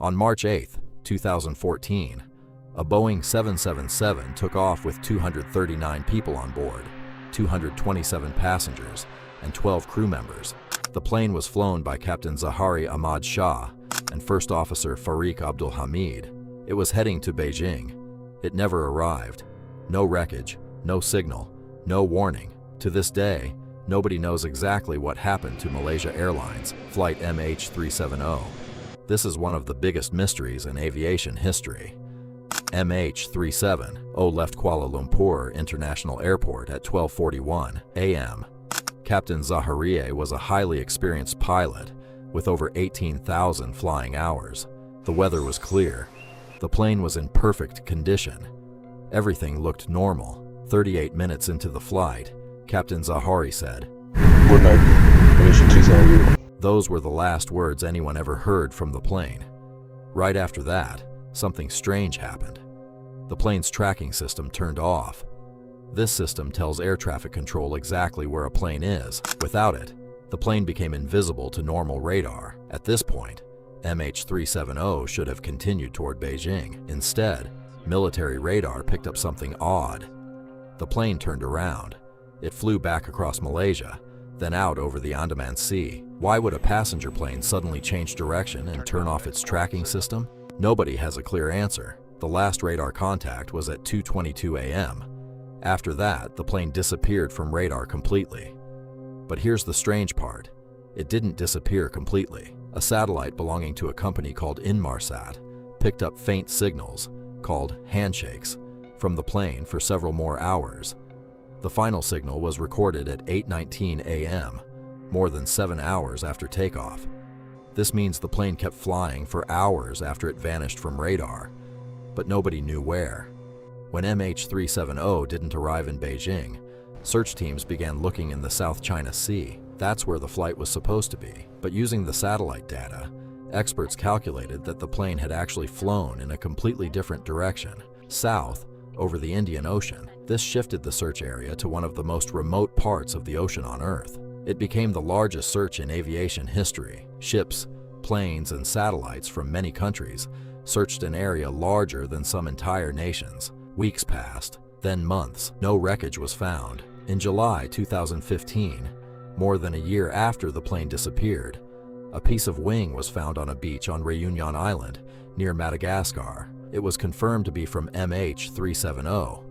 On March 8, 2014, a Boeing 777 took off with 239 people on board, 227 passengers, and 12 crew members. The plane was flown by Captain Zahari Ahmad Shah and First Officer Fariq Abdul Hamid. It was heading to Beijing. It never arrived. No wreckage, no signal, no warning. To this day, nobody knows exactly what happened to Malaysia Airlines Flight MH370. This is one of the biggest mysteries in aviation history. MH370 left Kuala Lumpur International Airport at 12:41 a.m. Captain Zaharieh was a highly experienced pilot with over 18,000 flying hours. The weather was clear. The plane was in perfect condition. Everything looked normal. 38 minutes into the flight, Captain Zahari said, "Good night, Malaysia 270. Those were the last words anyone ever heard from the plane. Right after that, something strange happened. The plane's tracking system turned off. This system tells air traffic control exactly where a plane is. Without it, the plane became invisible to normal radar. At this point, MH370 should have continued toward Beijing. Instead, military radar picked up something odd. The plane turned around. It flew back across Malaysia, then out over the Andaman Sea. Why would a passenger plane suddenly change direction and turn off its tracking system? Nobody has a clear answer. The last radar contact was at 2:22 a.m. After that, the plane disappeared from radar completely. But here's the strange part. It didn't disappear completely. A satellite belonging to a company called Inmarsat picked up faint signals, called handshakes, from the plane for several more hours. The final signal was recorded at 8:19 a.m., more than 7 hours after takeoff. This means the plane kept flying for hours after it vanished from radar, but nobody knew where. When MH370 didn't arrive in Beijing, search teams began looking in the South China Sea. That's where the flight was supposed to be. But using the satellite data, experts calculated that the plane had actually flown in a completely different direction, south, over the Indian Ocean. This shifted the search area to one of the most remote parts of the ocean on Earth. It became the largest search in aviation history. Ships, planes, and satellites from many countries searched an area larger than some entire nations. Weeks passed, then months. No wreckage was found. In July 2015, more than a year after the plane disappeared, a piece of wing was found on a beach on Réunion Island near Madagascar. It was confirmed to be from MH370.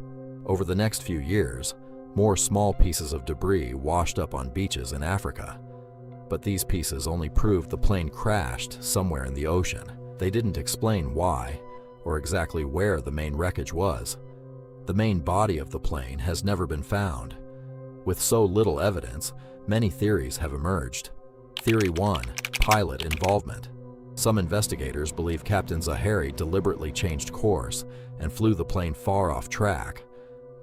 Over the next few years, more small pieces of debris washed up on beaches in Africa. But these pieces only proved the plane crashed somewhere in the ocean. They didn't explain why or exactly where the main wreckage was. The main body of the plane has never been found. With so little evidence, many theories have emerged. Theory 1: pilot involvement. Some investigators believe Captain Zahari deliberately changed course and flew the plane far off track,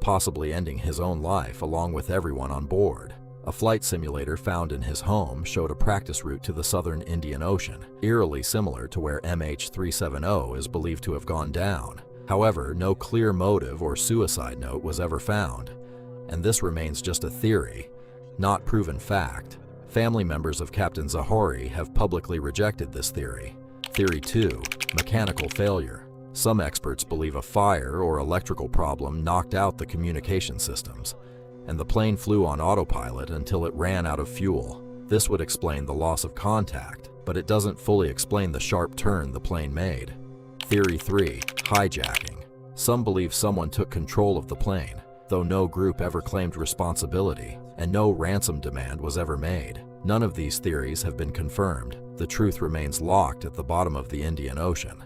possibly ending his own life along with everyone on board. A flight simulator found in his home showed a practice route to the southern Indian Ocean, eerily similar to where MH370 is believed to have gone down. However, no clear motive or suicide note was ever found, and this remains just a theory, not proven fact. Family members of Captain Zahari have publicly rejected this theory. Theory 2: mechanical failure. Some experts believe a fire or electrical problem knocked out the communication systems, and the plane flew on autopilot until it ran out of fuel. This would explain the loss of contact, but it doesn't fully explain the sharp turn the plane made. Theory 3: hijacking. Some believe someone took control of the plane, though no group ever claimed responsibility, and no ransom demand was ever made. None of these theories have been confirmed. The truth remains locked at the bottom of the Indian Ocean.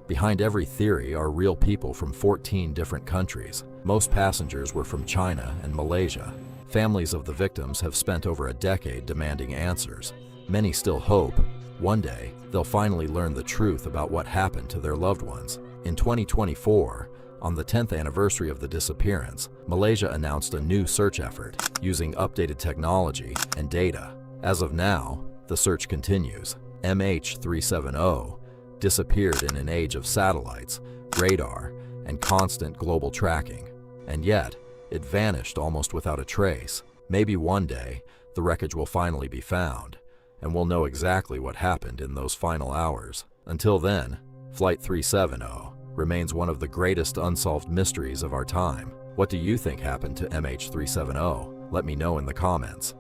Behind every theory are real people from 14 different countries. Most passengers were from China and Malaysia. Families of the victims have spent over a decade demanding answers. Many still hope one day they'll finally learn the truth about what happened to their loved ones. In 2024, on the 10th anniversary of the disappearance, Malaysia announced a new search effort using updated technology and data. As of now, the search continues. MH370 disappeared in an age of satellites, radar, and constant global tracking. And yet, it vanished almost without a trace. Maybe one day, the wreckage will finally be found, and we'll know exactly what happened in those final hours. Until then, Flight 370 remains one of the greatest unsolved mysteries of our time. What do you think happened to MH370? Let me know in the comments.